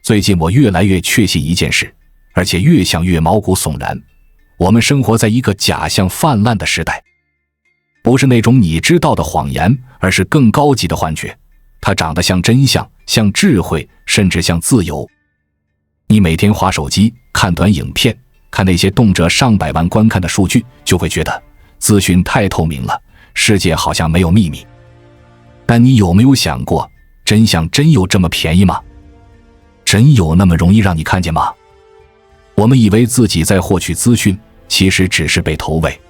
最近我越来越确信一件事，而且越想越毛骨悚然。我们生活在一个假象泛滥的时代，不是那种你知道的谎言，而是更高级的幻觉。它长得像真相，像智慧，甚至像自由。你每天滑手机，看短影片，看那些动辄上百万观看的数据，就会觉得资讯太透明了，世界好像没有秘密。但你有没有想过，真相真有这么便宜吗？真有那么容易让你看见吗？我们以为自己在获取资讯，其实只是被投喂，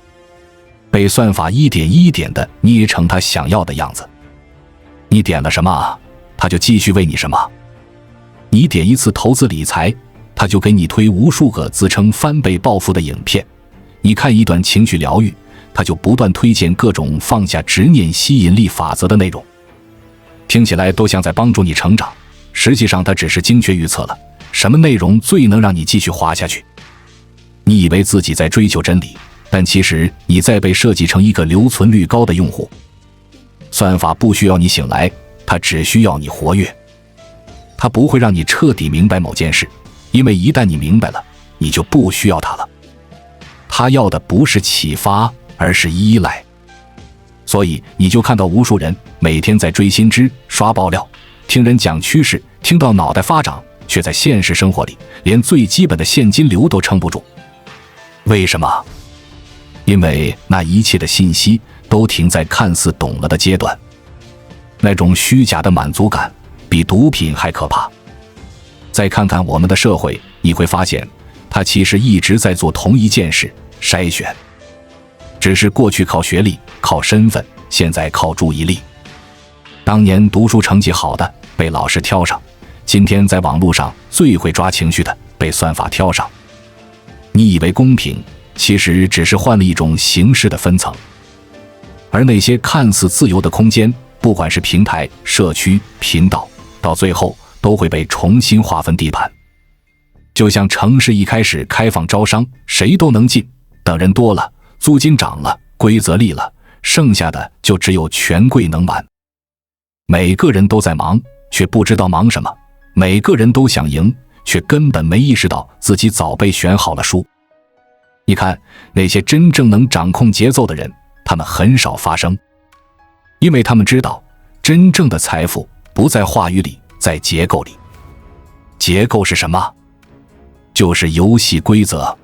被算法一点一点地捏成他想要的样子。你点了什么，他就继续喂你什么。你点一次投资理财，他就给你推无数个自称翻倍暴富的影片。你看一段情绪疗愈，他就不断推荐各种放下执念吸引力法则的内容。听起来都像在帮助你成长，实际上它只是精确预测了什么内容最能让你继续滑下去。你以为自己在追求真理，但其实你在被设计成一个留存率高的用户。算法不需要你醒来，它只需要你活跃。它不会让你彻底明白某件事，因为一旦你明白了，你就不需要它了。它要的不是启发，而是依赖。所以你就看到无数人每天在追新知、刷爆料，听人讲趋势，听到脑袋发胀，却在现实生活里连最基本的现金流都撑不住。为什么？因为那一切的信息都停在看似懂了的阶段。那种虚假的满足感比毒品还可怕。再看看我们的社会，你会发现它其实一直在做同一件事，筛选。只是过去靠学历，靠身份，现在靠注意力。当年读书成绩好的被老师挑上，今天在网络上最会抓情绪的被算法挑上。你以为公平，其实只是换了一种形式的分层。而那些看似自由的空间，不管是平台、社区、频道，到最后都会被重新划分地盘。就像城市一开始开放招商，谁都能进，等人多了，租金涨了，规则立了，剩下的就只有权贵能玩。每个人都在忙，却不知道忙什么；每个人都想赢，却根本没意识到自己早被选好了输。你看，那些真正能掌控节奏的人，他们很少发声，因为他们知道，真正的财富不在话语里，在结构里。结构是什么？就是游戏规则。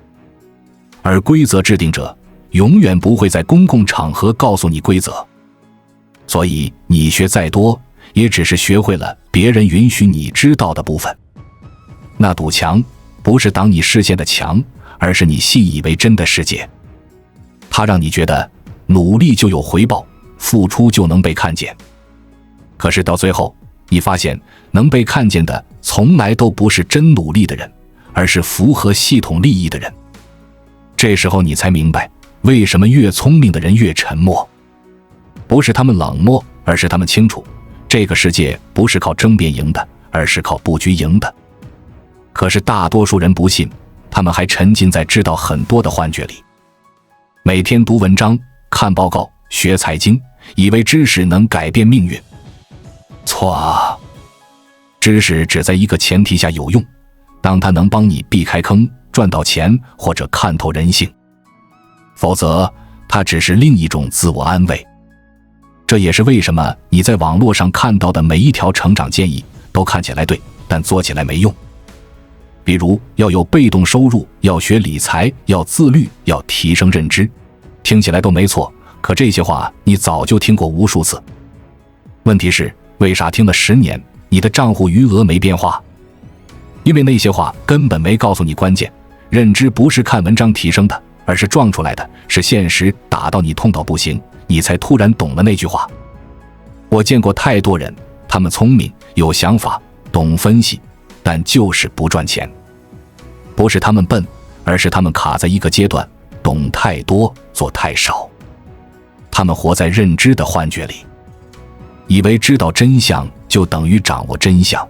而规则制定者永远不会在公共场合告诉你规则，所以你学再多，也只是学会了别人允许你知道的部分。那堵墙不是挡你视线的墙，而是你信以为真的世界。它让你觉得努力就有回报，付出就能被看见。可是到最后，你发现能被看见的从来都不是真努力的人，而是符合系统利益的人。这时候你才明白，为什么越聪明的人越沉默。不是他们冷漠，而是他们清楚，这个世界不是靠争辩赢的，而是靠布局赢的。可是大多数人不信，他们还沉浸在知道很多的幻觉里。每天读文章，看报告，学财经，以为知识能改变命运。错啊！知识只在一个前提下有用，当它能帮你避开坑，赚到钱，或者看透人性。否则，它只是另一种自我安慰。这也是为什么你在网络上看到的每一条成长建议都看起来对，但做起来没用。比如要有被动收入，要学理财，要自律，要提升认知，听起来都没错，可这些话你早就听过无数次。问题是，为啥听了10年，你的账户余额没变化？因为那些话根本没告诉你关键，认知不是看文章提升的，而是撞出来的，是现实打到你痛到不行，你才突然懂了那句话。我见过太多人，他们聪明，有想法，懂分析，但就是不赚钱。不是他们笨，而是他们卡在一个阶段，懂太多，做太少。他们活在认知的幻觉里，以为知道真相就等于掌握真相。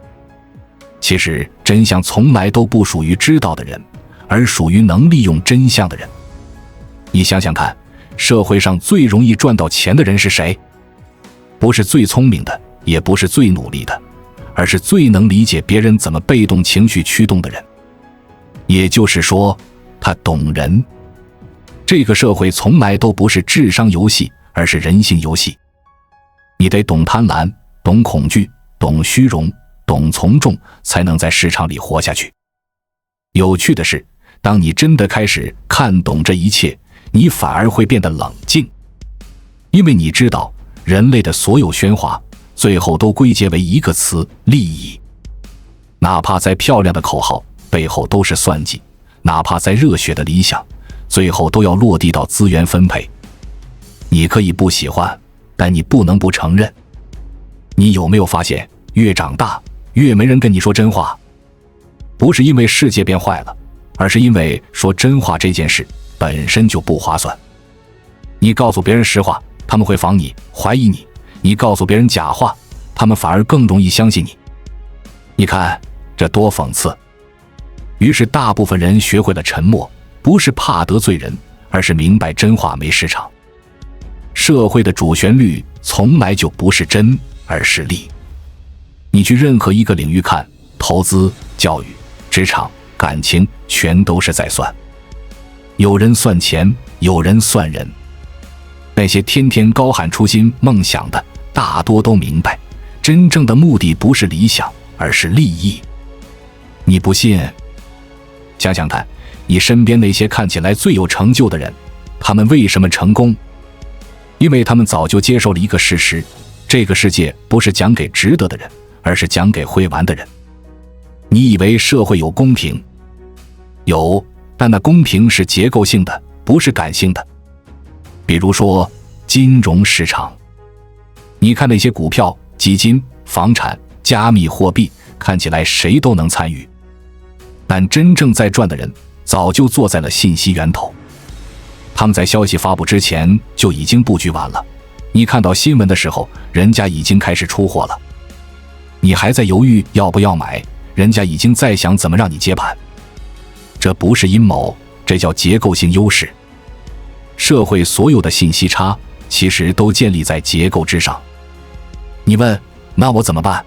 其实真相从来都不属于知道的人，而属于能利用真相的人。你想想看，社会上最容易赚到钱的人是谁？不是最聪明的，也不是最努力的，而是最能理解别人怎么被动情绪驱动的人。也就是说，他懂人。这个社会从来都不是智商游戏，而是人性游戏。你得懂贪婪，懂恐惧，懂虚荣，懂从众，才能在市场里活下去。有趣的是，当你真的开始看懂这一切，你反而会变得冷静，因为你知道人类的所有喧哗最后都归结为一个词：利益。哪怕再漂亮的口号背后都是算计，哪怕再热血的理想最后都要落地到资源分配。你可以不喜欢，但你不能不承认。你有没有发现，越长大越没人跟你说真话？不是因为世界变坏了，而是因为说真话这件事本身就不划算。你告诉别人实话，他们会防你，怀疑你；你告诉别人假话，他们反而更容易相信你。你看，这多讽刺！于是大部分人学会了沉默，不是怕得罪人，而是明白真话没市场。社会的主旋律从来就不是真，而是利。你去任何一个领域看，投资、教育、职场、感情，全都是在算。有人算钱，有人算人。那些天天高喊初心梦想的，大多都明白，真正的目的不是理想，而是利益。你不信？想想看，你身边那些看起来最有成就的人，他们为什么成功？因为他们早就接受了一个事实，这个世界不是讲给值得的人，而是讲给会玩的人。你以为社会有公平？有，但那公平是结构性的，不是感性的。比如说金融市场，你看那些股票、基金、房产、加密货币，看起来谁都能参与，但真正在赚的人早就坐在了信息源头。他们在消息发布之前就已经布局完了，你看到新闻的时候，人家已经开始出货了。你还在犹豫要不要买，人家已经在想怎么让你接盘。这不是阴谋，这叫结构性优势。社会所有的信息差其实都建立在结构之上。你问，那我怎么办？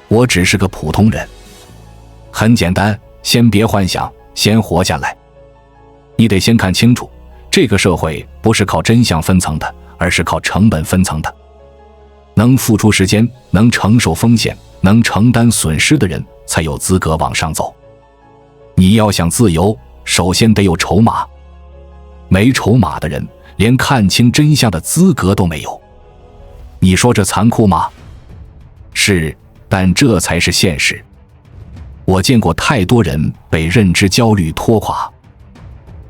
我只是个普通人。很简单，先别幻想，先活下来。你得先看清楚，这个社会不是靠真相分层的，而是靠成本分层的。能付出时间，能承受风险，能承担损失的人才有资格往上走。你要想自由，首先得有筹码。没筹码的人连看清真相的资格都没有。你说这残酷吗？是，但这才是现实。我见过太多人被认知焦虑拖垮。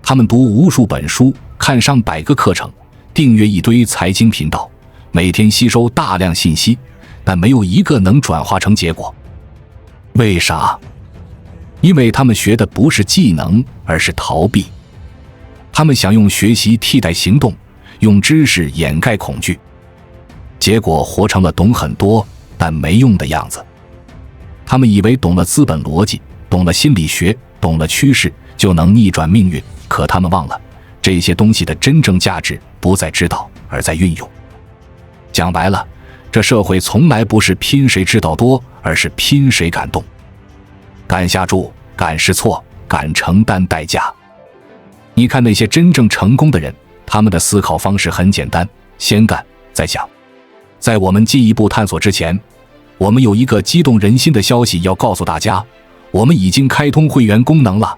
他们读无数本书，看上百个课程，订阅一堆财经频道，每天吸收大量信息，但没有一个能转化成结果。为啥？因为他们学的不是技能，而是逃避。他们想用学习替代行动，用知识掩盖恐惧，结果活成了懂很多但没用的样子。他们以为懂了资本逻辑，懂了心理学，懂了趋势，就能逆转命运，可他们忘了，这些东西的真正价值不在知道，而在运用。讲白了，这社会从来不是拼谁知道多，而是拼谁敢动，敢下注，敢试错，敢承担代价。你看那些真正成功的人，他们的思考方式很简单，先干再想。在我们进一步探索之前，我们有一个激动人心的消息要告诉大家，我们已经开通会员功能了。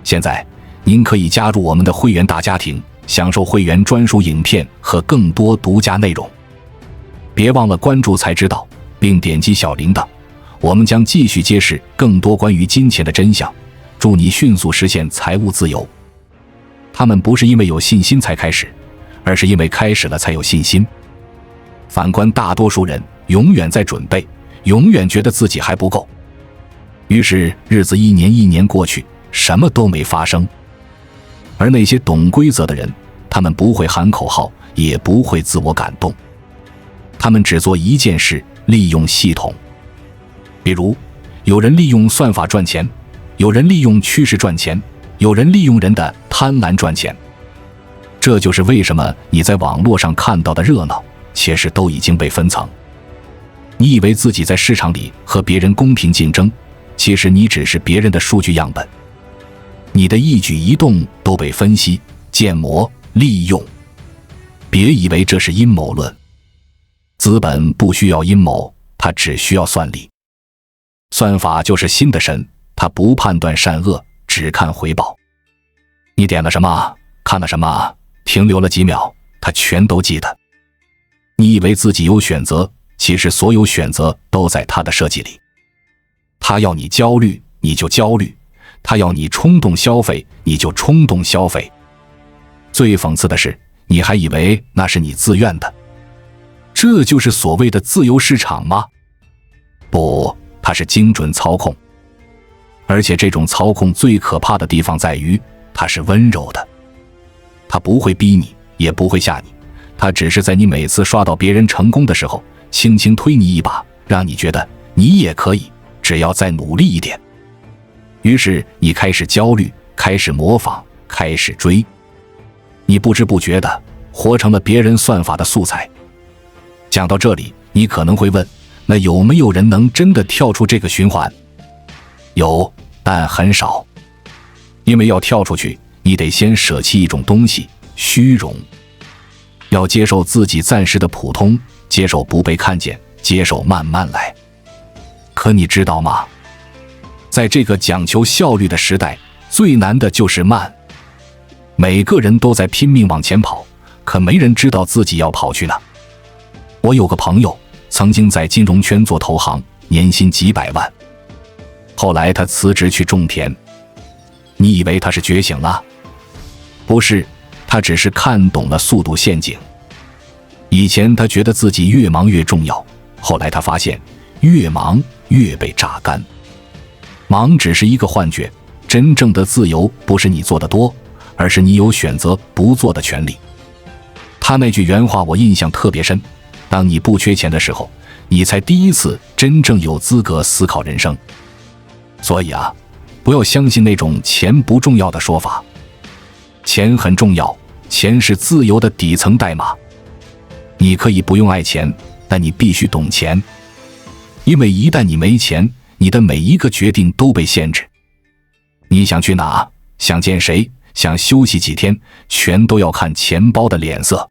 现在您可以加入我们的会员大家庭，享受会员专属影片和更多独家内容。别忘了关注才知道，并点击小铃铛，我们将继续揭示更多关于金钱的真相，祝你迅速实现财务自由。他们不是因为有信心才开始，而是因为开始了才有信心。反观大多数人，永远在准备，永远觉得自己还不够，于是日子一年一年过去，什么都没发生。而那些懂规则的人，他们不会喊口号，也不会自我感动，他们只做一件事，利用系统。比如，有人利用算法赚钱，有人利用趋势赚钱，有人利用人的贪婪赚钱。这就是为什么你在网络上看到的热闹，其实都已经被分层。你以为自己在市场里和别人公平竞争，其实你只是别人的数据样本。你的一举一动都被分析、建模、利用。别以为这是阴谋论，资本不需要阴谋，它只需要算力。算法就是新的神，它不判断善恶，只看回报。你点了什么，看了什么，停留了几秒，它全都记得。你以为自己有选择，其实所有选择都在它的设计里。它要你焦虑，你就焦虑；它要你冲动消费，你就冲动消费。最讽刺的是，你还以为那是你自愿的。这就是所谓的自由市场吗？不，它是精准操控。而且这种操控最可怕的地方在于，它是温柔的。它不会逼你，也不会吓你，它只是在你每次刷到别人成功的时候，轻轻推你一把，让你觉得你也可以，只要再努力一点。于是你开始焦虑，开始模仿，开始追。你不知不觉地活成了别人算法的素材。讲到这里，你可能会问，那有没有人能真的跳出这个循环？有，但很少。因为要跳出去，你得先舍弃一种东西，虚荣。要接受自己暂时的普通，接受不被看见，接受慢慢来。可你知道吗？在这个讲求效率的时代，最难的就是慢。每个人都在拼命往前跑，可没人知道自己要跑去哪。我有个朋友，曾经在金融圈做投行，年薪几百万。后来他辞职去种田。你以为他是觉醒了？不是，他只是看懂了速度陷阱。以前他觉得自己越忙越重要，后来他发现越忙越被榨干。忙只是一个幻觉，真正的自由不是你做得多，而是你有选择不做的权利。他那句原话我印象特别深，当你不缺钱的时候，你才第一次真正有资格思考人生。所以啊，不要相信那种钱不重要的说法。钱很重要，钱是自由的底层代码。你可以不用爱钱，但你必须懂钱。因为一旦你没钱，你的每一个决定都被限制。你想去哪，想见谁，想休息几天，全都要看钱包的脸色。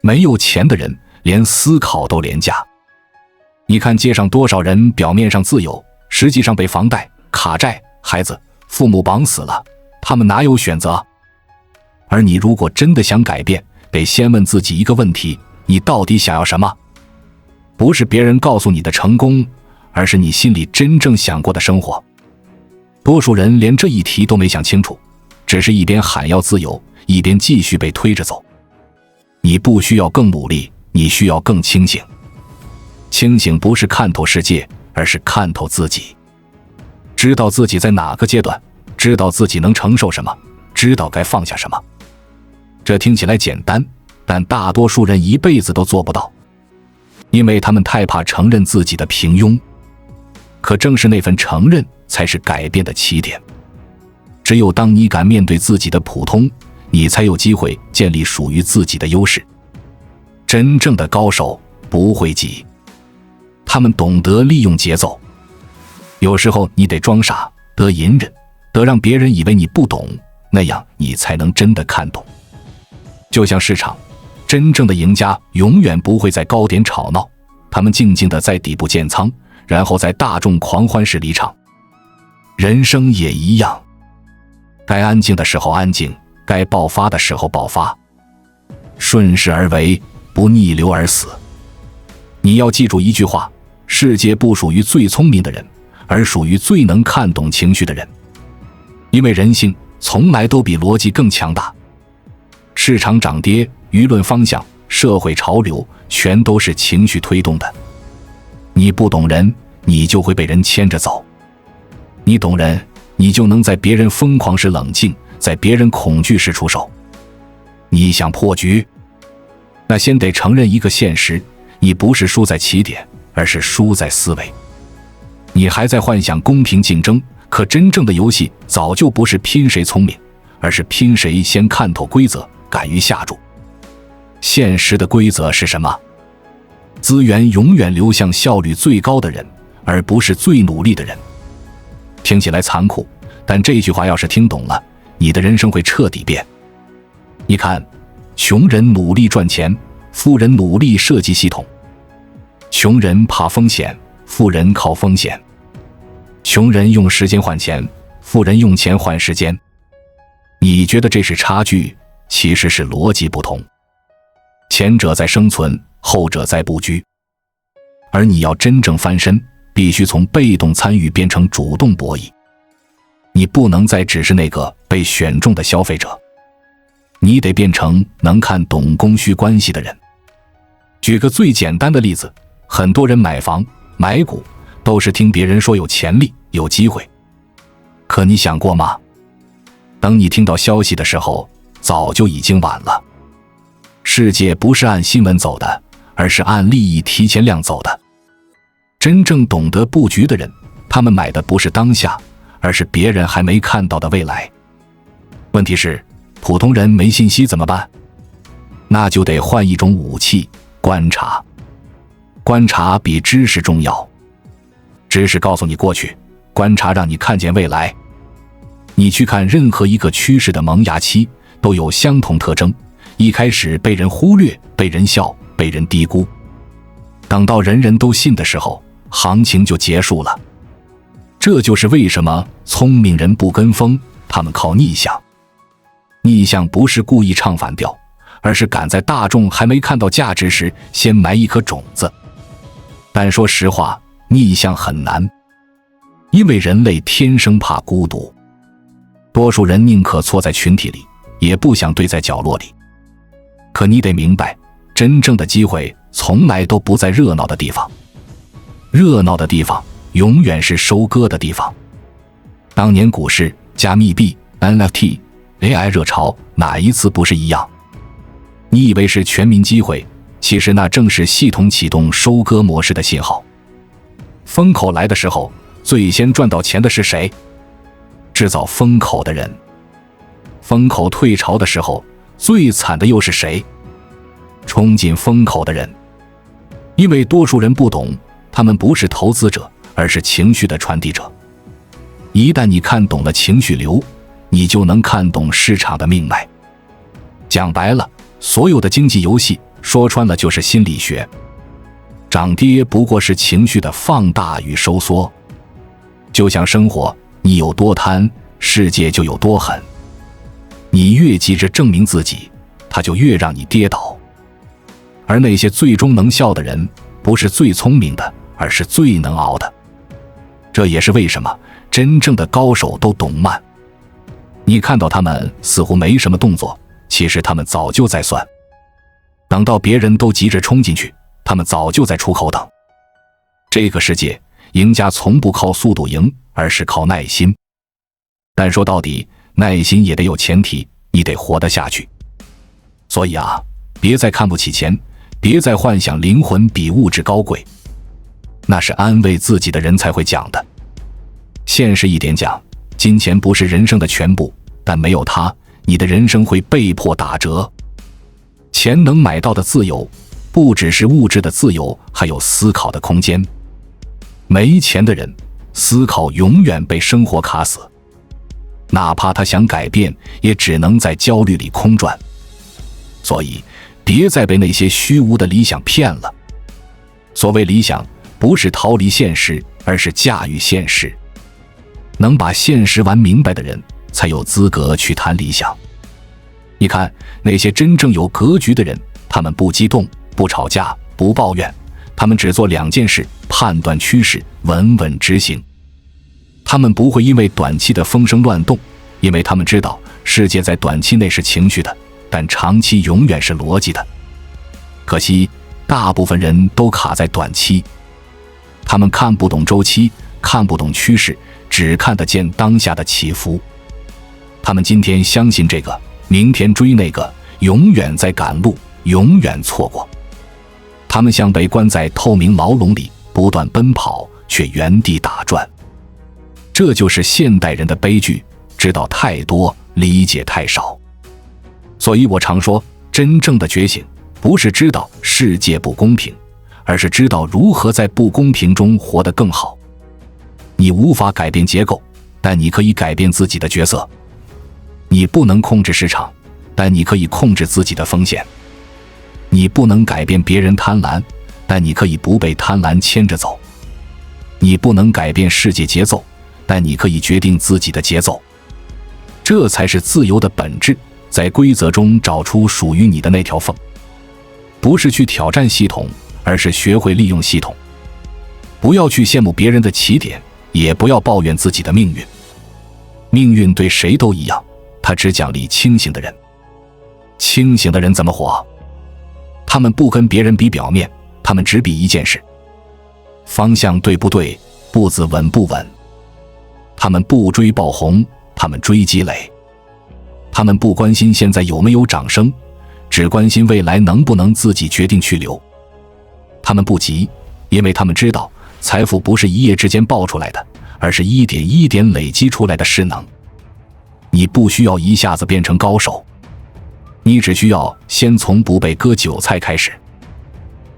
没有钱的人，连思考都廉价。你看街上多少人表面上自由，实际上被房贷、卡债、孩子、父母绑死了，他们哪有选择？而你如果真的想改变，得先问自己一个问题，你到底想要什么？不是别人告诉你的成功，而是你心里真正想过的生活。多数人连这一题都没想清楚，只是一边喊要自由，一边继续被推着走。你不需要更努力，你需要更清醒。清醒不是看透世界，而是看透自己。知道自己在哪个阶段，知道自己能承受什么，知道该放下什么。这听起来简单，但大多数人一辈子都做不到，因为他们太怕承认自己的平庸。可正是那份承认，才是改变的起点。只有当你敢面对自己的普通，你才有机会建立属于自己的优势。真正的高手不会急，他们懂得利用节奏。有时候你得装傻，得隐忍，得让别人以为你不懂，那样你才能真的看懂。就像市场，真正的赢家永远不会在高点吵闹，他们静静地在底部建仓，然后在大众狂欢时离场。人生也一样，该安静的时候安静，该爆发的时候爆发，顺势而为，不逆流而死。你要记住一句话，世界不属于最聪明的人，而属于最能看懂情绪的人。因为人性从来都比逻辑更强大。市场涨跌、舆论方向、社会潮流，全都是情绪推动的。你不懂人，你就会被人牵着走；你懂人，你就能在别人疯狂时冷静，在别人恐惧时出手。你想破局，那先得承认一个现实，你不是输在起点，而是输在思维。你还在幻想公平竞争，可真正的游戏早就不是拼谁聪明，而是拼谁先看透规则，敢于下注。现实的规则是什么？资源永远流向效率最高的人，而不是最努力的人。听起来残酷，但这句话要是听懂了，你的人生会彻底变。你看，穷人努力赚钱，富人努力设计系统。穷人怕风险，富人靠风险。穷人用时间换钱，富人用钱换时间。你觉得这是差距，其实是逻辑不同。前者在生存，后者在布局。而你要真正翻身，必须从被动参与变成主动博弈。你不能再只是那个被选中的消费者，你得变成能看懂供需关系的人。举个最简单的例子，很多人买房、买股都是听别人说有潜力、有机会。可你想过吗？等你听到消息的时候，早就已经晚了。世界不是按新闻走的，而是按利益提前量走的。真正懂得布局的人，他们买的不是当下，而是别人还没看到的未来。问题是，普通人没信息怎么办？那就得换一种武器，观察。观察比知识重要。知识告诉你过去，观察让你看见未来。你去看任何一个趋势的萌芽期，都有相同特征。一开始被人忽略，被人笑，被人低估。等到人人都信的时候，行情就结束了。这就是为什么聪明人不跟风，他们靠逆向。逆向不是故意唱反调，而是赶在大众还没看到价值时，先埋一颗种子。但说实话，逆向很难，因为人类天生怕孤独。多数人宁可错在群体里，也不想堆在角落里。可你得明白，真正的机会从来都不在热闹的地方，热闹的地方永远是收割的地方。当年股市、加密币、NFT、AI 热潮，哪一次不是一样？你以为是全民机会，其实那正是系统启动收割模式的信号。风口来的时候，最先赚到钱的是谁？制造风口的人。风口退潮的时候，最惨的又是谁？冲进风口的人。因为多数人不懂，他们不是投资者，而是情绪的传递者。一旦你看懂了情绪流，你就能看懂市场的命脉。讲白了，所有的经济游戏说穿了就是心理学。涨跌不过是情绪的放大与收缩。就像生活，你有多贪，世界就有多狠。你越急着证明自己，它就越让你跌倒。而那些最终能笑的人，不是最聪明的，而是最能熬的。这也是为什么真正的高手都懂慢。你看到他们似乎没什么动作，其实他们早就在算。等到别人都急着冲进去，他们早就在出口等。这个世界，赢家从不靠速度赢，而是靠耐心。但说到底，耐心也得有前提，你得活得下去。所以啊，别再看不起钱，别再幻想灵魂比物质高贵，那是安慰自己的人才会讲的。现实一点讲，金钱不是人生的全部，但没有它，你的人生会被迫打折。钱能买到的自由，不只是物质的自由，还有思考的空间。没钱的人，思考永远被生活卡死，哪怕他想改变，也只能在焦虑里空转。所以，别再被那些虚无的理想骗了。所谓理想，不是逃离现实，而是驾驭现实。能把现实玩明白的人，才有资格去谈理想。你看，那些真正有格局的人，他们不激动，不吵架，不抱怨，他们只做两件事：判断趋势，稳稳执行。他们不会因为短期的风声乱动，因为他们知道世界在短期内是情绪的，但长期永远是逻辑的。可惜，大部分人都卡在短期，他们看不懂周期，看不懂趋势，只看得见当下的起伏。他们今天相信这个，明天追那个，永远在赶路，永远错过。他们像被关在透明牢笼里，不断奔跑，却原地打转。这就是现代人的悲剧，知道太多，理解太少。所以我常说，真正的觉醒，不是知道世界不公平，而是知道如何在不公平中活得更好。你无法改变结构，但你可以改变自己的角色。你不能控制市场，但你可以控制自己的风险。你不能改变别人贪婪，但你可以不被贪婪牵着走。你不能改变世界节奏，但你可以决定自己的节奏。这才是自由的本质，在规则中找出属于你的那条缝。不是去挑战系统，而是学会利用系统。不要去羡慕别人的起点，也不要抱怨自己的命运。命运对谁都一样，它只奖励清醒的人。清醒的人怎么活？他们不跟别人比表面，他们只比一件事：方向对不对，步子稳不稳。他们不追爆红，他们追积累。他们不关心现在有没有掌声，只关心未来能不能自己决定去留。他们不急，因为他们知道财富不是一夜之间爆出来的，而是一点一点累积出来的势能。你不需要一下子变成高手，你只需要先从不被割韭菜开始。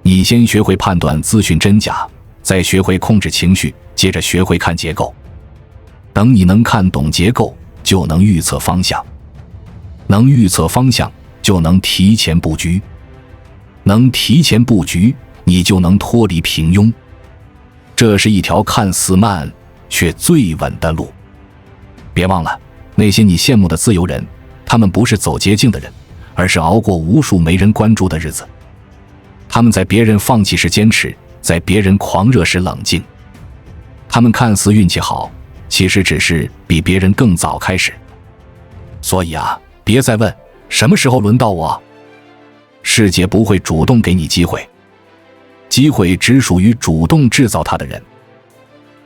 你先学会判断资讯真假，再学会控制情绪，接着学会看结构。等你能看懂结构，就能预测方向。能预测方向，就能提前布局。能提前布局，你就能脱离平庸。这是一条看似慢，却最稳的路。别忘了，那些你羡慕的自由人，他们不是走捷径的人，而是熬过无数没人关注的日子。他们在别人放弃时坚持，在别人狂热时冷静。他们看似运气好，其实只是比别人更早开始。所以啊，别再问什么时候轮到我。世界不会主动给你机会，机会只属于主动制造它的人。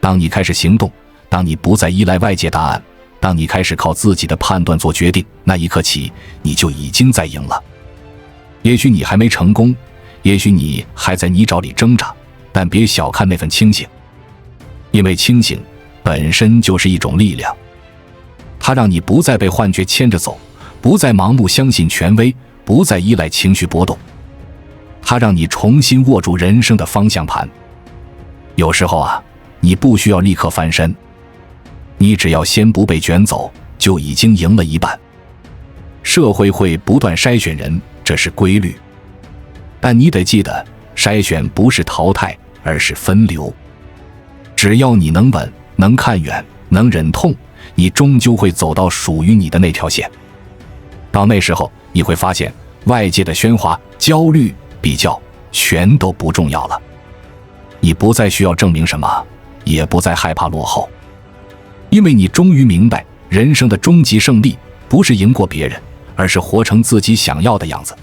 当你开始行动，当你不再依赖外界答案，当你开始靠自己的判断做决定，那一刻起，你就已经在赢了。也许你还没成功，也许你还在泥沼里挣扎，但别小看那份清醒。因为清醒本身就是一种力量，它让你不再被幻觉牵着走，不再盲目相信权威，不再依赖情绪波动。它让你重新握住人生的方向盘。有时候啊，你不需要立刻翻身，你只要先不被卷走，就已经赢了一半。社会会不断筛选人，这是规律。但你得记得，筛选不是淘汰，而是分流。只要你能稳，能看远，能忍痛，你终究会走到属于你的那条线。到那时候，你会发现外界的喧哗、焦虑、比较全都不重要了。你不再需要证明什么，也不再害怕落后，因为你终于明白，人生的终极胜利不是赢过别人，而是活成自己想要的样子。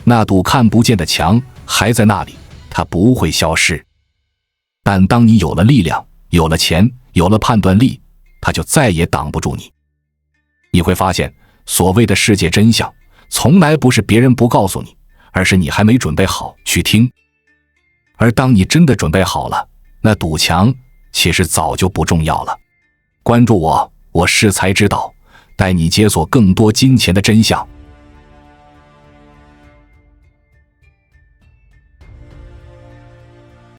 那堵看不见的墙还在那里，它不会消失。但当你有了力量，有了钱，有了判断力，它就再也挡不住你。你会发现，所谓的世界真相，从来不是别人不告诉你，而是你还没准备好去听。而当你真的准备好了，那堵墙其实早就不重要了。关注我，我是才知道，带你解锁更多金钱的真相。